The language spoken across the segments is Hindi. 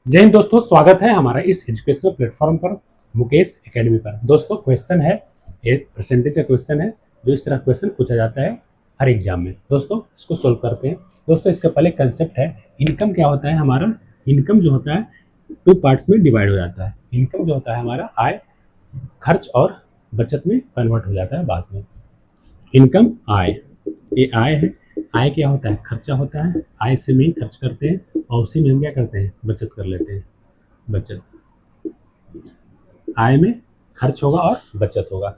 जय हिंद दोस्तों, स्वागत है हमारा इस एजुकेशनल प्लेटफॉर्म पर मुकेश एकेडमी पर। दोस्तों क्वेश्चन है, एक परसेंटेज का क्वेश्चन है जो इस तरह क्वेश्चन पूछा जाता है हर एग्जाम में। दोस्तों इसको सोल्व करते हैं। दोस्तों इसका पहले कंसेप्ट है, इनकम क्या होता है हमारा। इनकम जो होता है टू पार्ट्स में डिवाइड हो जाता है। इनकम जो होता है हमारा आय, खर्च और बचत में कन्वर्ट हो जाता है बाद में। इनकम आय, ये आय है। आय क्या होता है, खर्चा होता है। आय से में ही खर्च करते हैं और उसी में हम क्या करते हैं, बचत कर लेते हैं। बचत, आय में खर्च होगा और बचत होगा।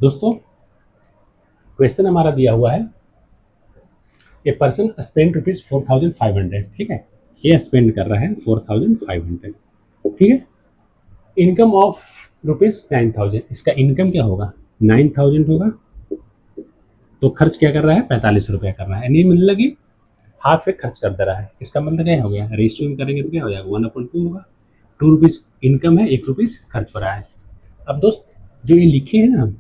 दोस्तों क्वेश्चन हमारा दिया हुआ है, ए पर्सन स्पेंड ₹4,500। ठीक है, ये स्पेंड कर रहा है 4,500। ठीक है, इनकम ऑफ ₹9,000। इसका इनकम क्या होगा, 9,000 होगा। तो खर्च क्या कर रहा है, 45 रुपया कर रहा है, यानी मतलब कि हाफ एक खर्च कर दे रहा है। इसका मतलब क्या हो गया, रेशियो में करेंगे तो क्या हो जाएगा, 1/2 होगा। ₹2 इनकम है, ₹1 खर्च हो रहा है। अब दोस्त जो ये लिखे हैं ना,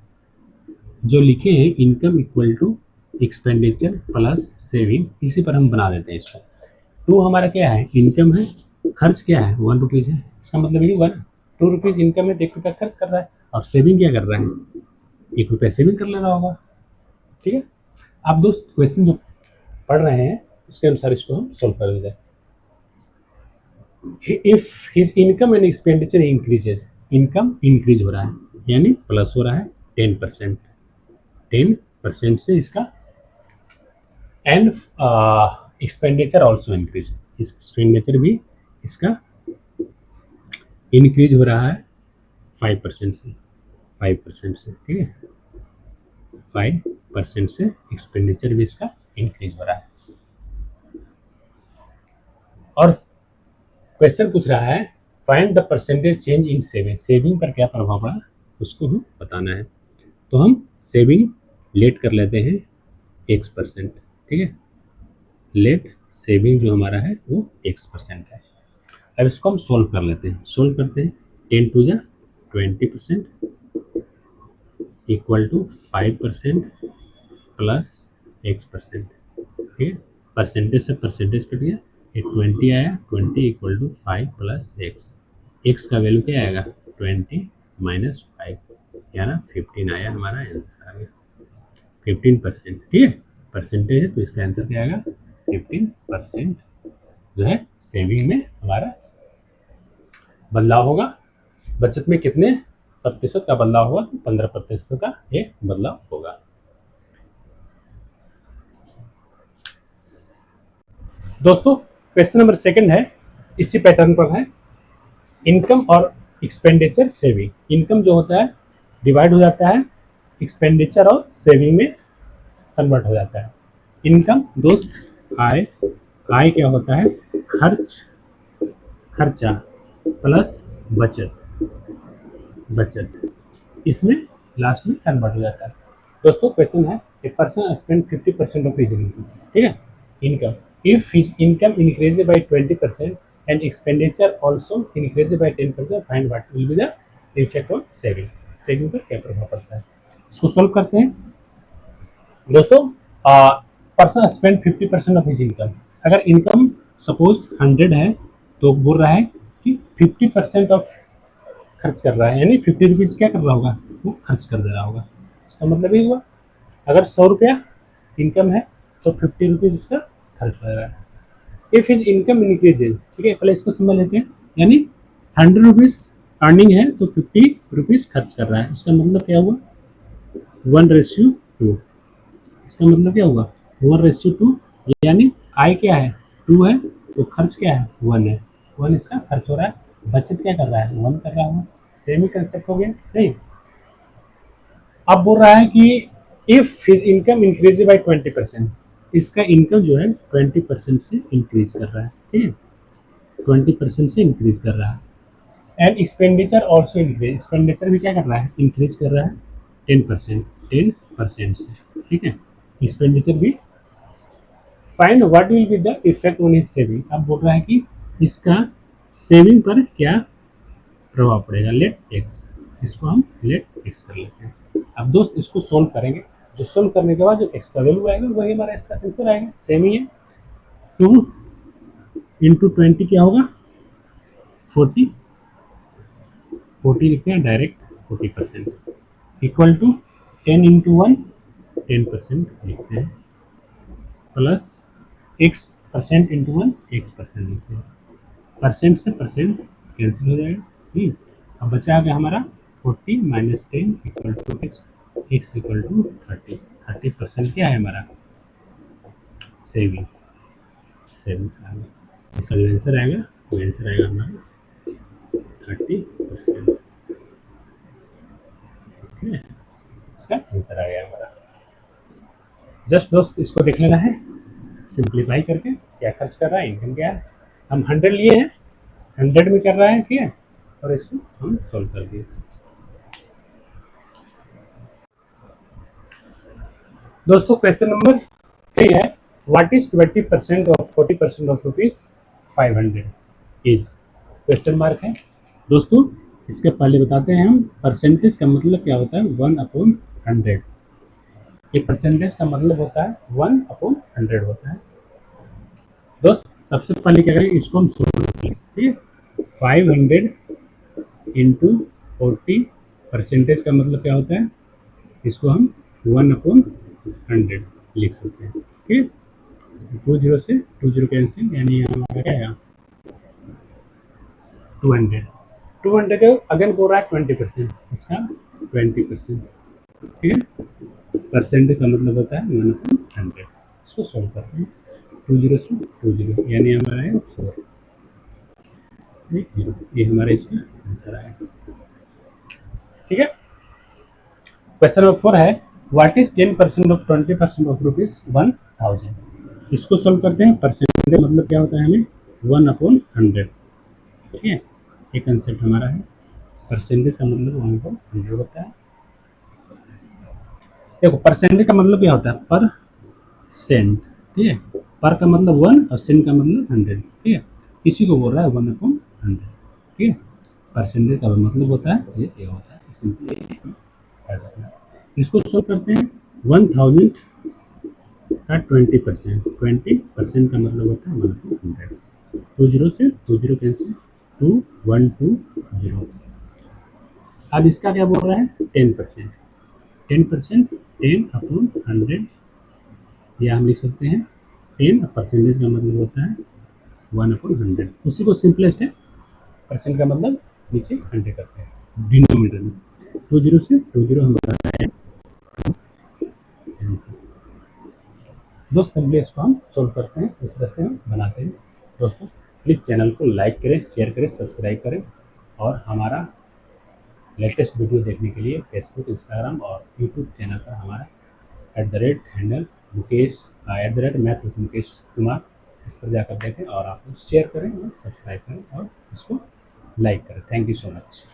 जो लिखे हैं income equal to expenditure plus saving, इसी पर हम बना देते हैं इसको। टू हमारा क्या है, इनकम है। खर्च क्या है, ₹1 है। इसका मतलब ये हुआ ना, ₹2 इनकम है तो ₹1 खर्च कर रहा है। और सेविंग क्या कर रहा है, ₹1 सेविंग कर ले रहा होगा। ठीक है, आप दोस्त क्वेश्चन जो पढ़ रहे हैं उसके अनुसार इसको हम सोल्व कर देते हैं। If his income and expenditure increases, income increase हो रहा है यानी प्लस हो रहा है 10%। 10% से इसका and expenditure also increase, expenditure भी इसका इंक्रीज हो रहा है 5% से। 5% से, ठीक है, 5% से एक्सपेंडिचर भी इसका इंक्रीज हो रहा है। और क्वेश्चन पूछ रहा है, find the percentage change in saving. Saving पर क्या प्रभाव पड़ा उसको हम बताना है। तो हम सेविंग लेट कर लेते हैं X%। ठीक है, लेट सेविंग जो हमारा है वो X% है। अब इसको हम सोल्व कर लेते हैं। सोल्व करते हैं, 10 2 20% इक्वल टू 5% प्लस X%। ठीक है, परसेंटेज से परसेंटेज कट गया, ये 20 आया। 20 इक्वल टू 5 प्लस एक्स। एक्स का वैल्यू क्या आएगा, 20 माइनस 5, यानी 15 आया। हमारा आंसर आ गया 15%। ठीक है, परसेंटेज है तो इसका आंसर क्या आएगा, 15% जो है सेविंग में हमारा बदलाव होगा। बचत में कितने प्रतिशत का बदलाव होगा, तो 15% का ये बदलाव होगा। दोस्तों क्वेश्चन नंबर सेकंड है, इसी पैटर्न पर है। इनकम और एक्सपेंडिचर सेविंग। इनकम जो होता है डिवाइड हो जाता है एक्सपेंडिचर और सेविंग में कन्वर्ट हो जाता है। इनकम दोस्त आय, आय क्या होता है, खर्च, खर्चा प्लस बचत, बचत इसमें लास्ट में कन्वर्ट हो जाता है। दोस्तों क्वेश्चन है, a person spend 50% of his income. ठीक है, income, if his income increase by 20% and expenditure also increase by 10%, find what will be the effect on saving। Saving पर क्या प्रभाव पड़ता है, इसको सोल्व करते हैं। दोस्तों person spend 50% of his income. अगर इनकम सपोज 100 है तो बोल रहा है कि 50% ऑफ खर्च कर रहा है, यानी ₹50 क्या कर रहा होगा, वो खर्च कर दे रहा होगा। इसका मतलब ये हुआ, अगर ₹100 इनकम है तो ₹50 उसका खर्च हो रहा है। इफ हिज इनकम इंक्रीजेज, ठीक है, पहले इसको समझ लेते हैं। यानी ₹100 अर्निंग है तो ₹50 खर्च कर रहा है। इसका मतलब क्या हुआ, 1:2। इसका मतलब क्या हुआ, 1:2। यानी आय क्या है, 2 है तो खर्च क्या है, 1 है। 1 इसका खर्च हो रहा है, बचत क्या कर रहा है, 1 कर रहा है। सेम ही कंसेप्ट हो गया नहीं। अब बोल रहा है कि if his income increase by 20%, इसका इनकम जो है 20% से इंक्रीज कर रहा है। ठीक है, 20% से इंक्रीज कर रहा है। And expenditure also increase, expenditure भी क्या कर रहा है, इंक्रीज कर रहा है 10% से। ठीक है, एक्सपेंडिचर भी। Find what will be the effect on his saving. अब बोल रहा है कि इसका सेविंग पर क्या प्रभाव पड़ेगा, लेट एक्स। इसको हम लेट एक्स कर लेते हैं। अब दोस्त इसको सोल्व करेंगे, जो सोल्व करने के बाद जो एक्स का वैल्यू आएगा वही हमारा इसका आंसर आएगा। सेम ही है, 2 × 20 क्या होगा, 40 40 लिखते हैं डायरेक्ट 40% इक्वल टू 10 इंटू 1 10% लिखते हैं plus x percent into 1 x percent लिखते हैं। परसेंट से परसेंट कैंसिल हो जाएगा। अब बचा आ गया हमारा 40 minus 10 equal to x equal to 30% क्या है हमारा सेविंग्स आ गया। इसका जो आंसर आएगा वो आंसर आएगा हमारा 30%। ठीक है, इसका आंसर आ गया हमारा। जस्ट दोस्त इसको देख लेना है सिंप्लीफाई करके क्या खर्च कर रहा है, इनकम क्या है। हम 100 लिए हैं, 100 में कर रहा है, ठीक है, और इसको हम सॉल्व कर दिए। दोस्तों क्वेश्चन नंबर 3 है, what is 20% of 40% of rupees 500 is question mark है। दोस्तों इसके पहले बताते हैं हम परसेंटेज का मतलब क्या होता है 1/100। ये परसेंटेज का मतलब होता है 1/100 होता है। दोस्त सबसे पहले क्या करें, इसको हम सोल्व करें। ठीक है, 500 इंटू 40% का मतलब क्या होता है, इसको हम 1/100 लिख सकते हैं। ठीक है, 20 से 20 कैंसिल, यानी यहाँ क्या है 200 का अगेन बोल रहा है 20%, इसका 20%। ठीक है, परसेंटेज का मतलब होता है 1/100। इसको सॉल्व करते हैं 20 से 20, यानी हमारा है 4 0। ये हमारा इसका आंसर आएगा। ठीक है, क्वेश्चन नंबर 4 है, what is 10% of 20% of rupees 1000। इसको सॉल्व करते हैं। परसेंटेज मतलब क्या होता है हमें 1/100। ठीक है, ये कंसेप्ट हमारा है। परसेंटेज का मतलब 1/100 होता है। देखो परसेंटेज का मतलब क्या होता है पर सेंट। ठीक है, पर का मतलब 1 और सेंट का मतलब 100। ठीक है, इसी को बोल रहा है 1/100। ठीक है, परसेंटेज का मतलब होता है ये होता है, सिंपली इसको सॉल्व करते हैं। 1000 का 20%, 20% का मतलब होता है 1/100। 20 से 20 कैंसिल, 2 1 2 0। अब इसका क्या बोल रहा है 10%, 10% 10/100, या हम लिख सकते हैं 10 परसेंटेज का मतलब होता है 1/100। उसी को सिंपलेस्ट है, परसेंट का मतलब नीचे 100 करते हैं डिनोमिनेटर में। 20 से 20 हमारा है आंसर। दोस्त सिंपली इसको हम सोल्व करते हैं, इस तरह से हम बनाते हैं। दोस्तों प्लीज़ चैनल को लाइक करें, शेयर करें, सब्सक्राइब करें, और हमारा लेटेस्ट वीडियो देखने के लिए फेसबुक, इंस्टाग्राम और यूट्यूब चैनल पर हमारा handle Mukesh math with Mukesh Kumar, इस पर जाकर देखें और आप शेयर करें और सब्सक्राइब करें और इसको लाइक करें। Thank you so much.